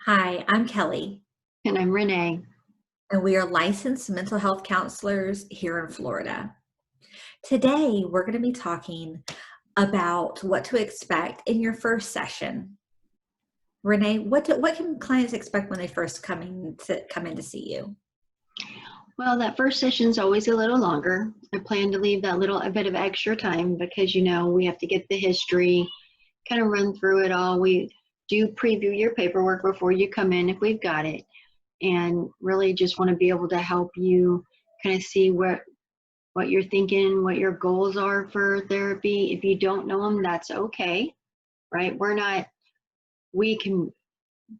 Hi, I'm Kelly, And I'm Renee. and we are licensed mental health counselors here in Florida. Today, we're going to be talking about what to expect in your first session. Renee, what can clients expect when they first come in to see you? Well, that first session's always a little longer. I plan to leave that little a bit of extra time because we have to get the history, kind of run through it all. We do preview your paperwork before you come in if we've got it, and really just want to be able to help you kind of see what you're thinking, what your goals are for therapy. If you don't know them, that's okay, right? We can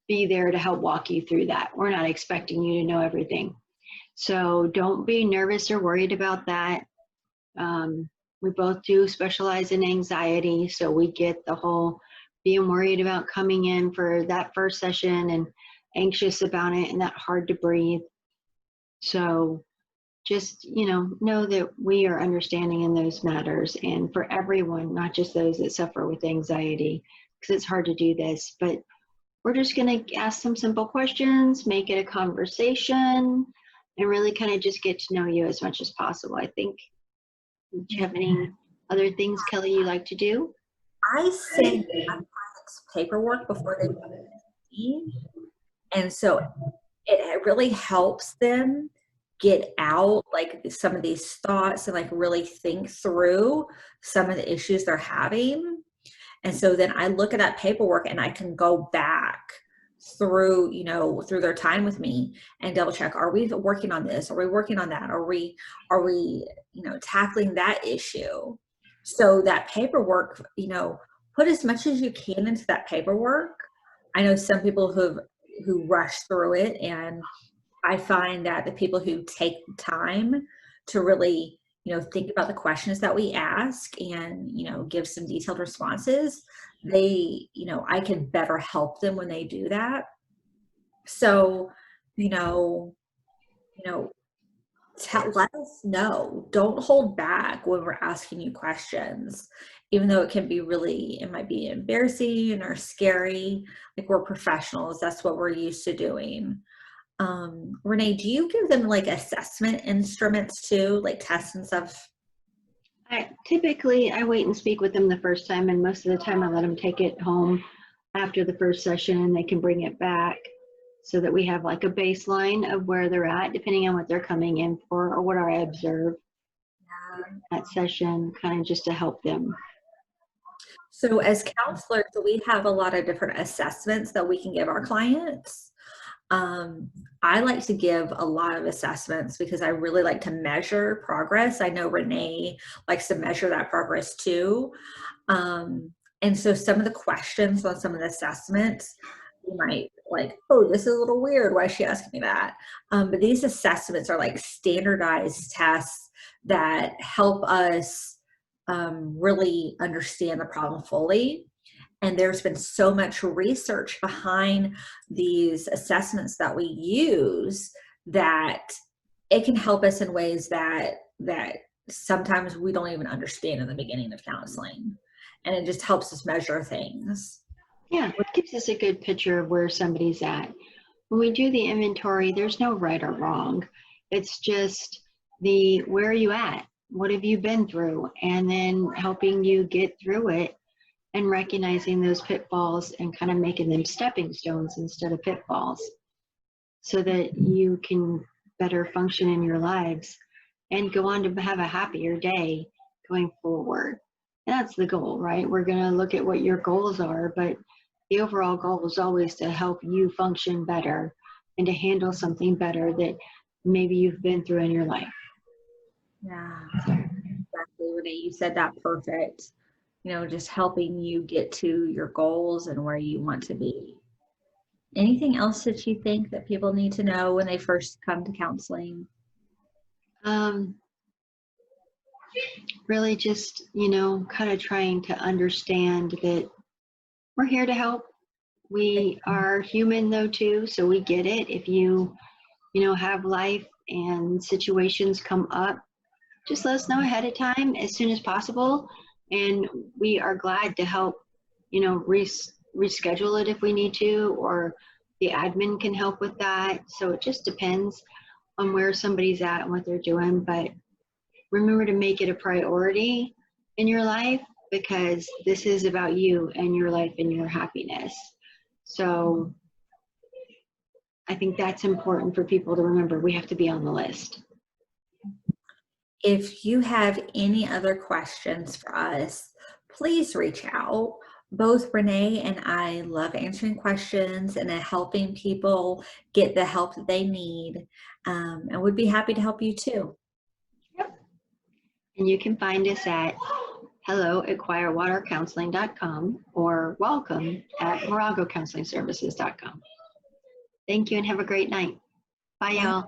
be there to help walk you through that. We're not expecting you to know everything. So don't be nervous or worried about that. We both do specialize in anxiety, so we get the whole being worried about coming in for that first session and anxious about it and that hard to breathe. So just, know that we are understanding in those matters and for everyone, not just those that suffer with anxiety, because it's hard to do this. But we're just going to ask some simple questions, make it a conversation, and really kind of just get to know you as much as possible. I think, do you have any other things, Kelly, you like to do? I send my clients paperwork before they come in to see, and so it really helps them get out like some of these thoughts and like really think through some of the issues they're having. And so then I look at that paperwork and I can go back through their time with me and double check, are we working on this? Are we working on that? Are we tackling that issue? So that paperwork, put as much as you can into that paperwork. I know some people who rush through it, and I find that the people who take time to really, think about the questions that we ask and, give some detailed responses, I can better help them when they do that. So, you know, you know, let us know. Don't hold back when we're asking you questions, even though it might be embarrassing or scary. Like, we're professionals. That's what we're used to doing. Renee, do you give them like assessment instruments too, like tests and stuff? I wait and speak with them the first time, and most of the time I let them take it home after the first session and they can bring it back so that we have like a baseline of where they're at, depending on what they're coming in for or what I observe that session, kind of just to help them. So as counselors, we have a lot of different assessments that we can give our clients. Um, I like to give a lot of assessments because I really like to measure progress. I know Renee likes to measure that progress too. And so some of the questions on some of the assessments, you might like, oh, this is a little weird. Why is she asking me that? But these assessments are like standardized tests that help us really understand the problem fully. And there's been so much research behind these assessments that we use that it can help us in ways that sometimes we don't even understand in the beginning of counseling. And it just helps us measure things. Yeah, it gives us a good picture of where somebody's at. When we do the inventory, there's no right or wrong. It's just where are you at? What have you been through? And then helping you get through it and recognizing those pitfalls and kind of making them stepping stones instead of pitfalls so that you can better function in your lives and go on to have a happier day going forward. And that's the goal, right? We're going to look at what your goals are, but the overall goal is always to help you function better and to handle something better that maybe you've been through in your life. Yeah, exactly, Renee. You said that perfect. Just helping you get to your goals and where you want to be. Anything else that you think that people need to know when they first come to counseling? Um, Really just, kind of trying to understand that we're here to help. We are human though too, so we get it. If you have life and situations come up, just let us know ahead of time as soon as possible. And we are glad to help, reschedule it if we need to, or, The admin can help with that. So it just depends on where somebody's at and what they're doing. But remember to make it a priority in your life, because this is about you and your life and your happiness. So I think that's important for people to remember. We have to be on the list. If you have any other questions for us, please reach out. Both Renee and I love answering questions and helping people get the help that they need, and would be happy to help you too. Yep. And you can find us at hello@quietwatercounseling.com or welcome@moragocounselingservices.com. Thank you and have a great night. Bye, y'all.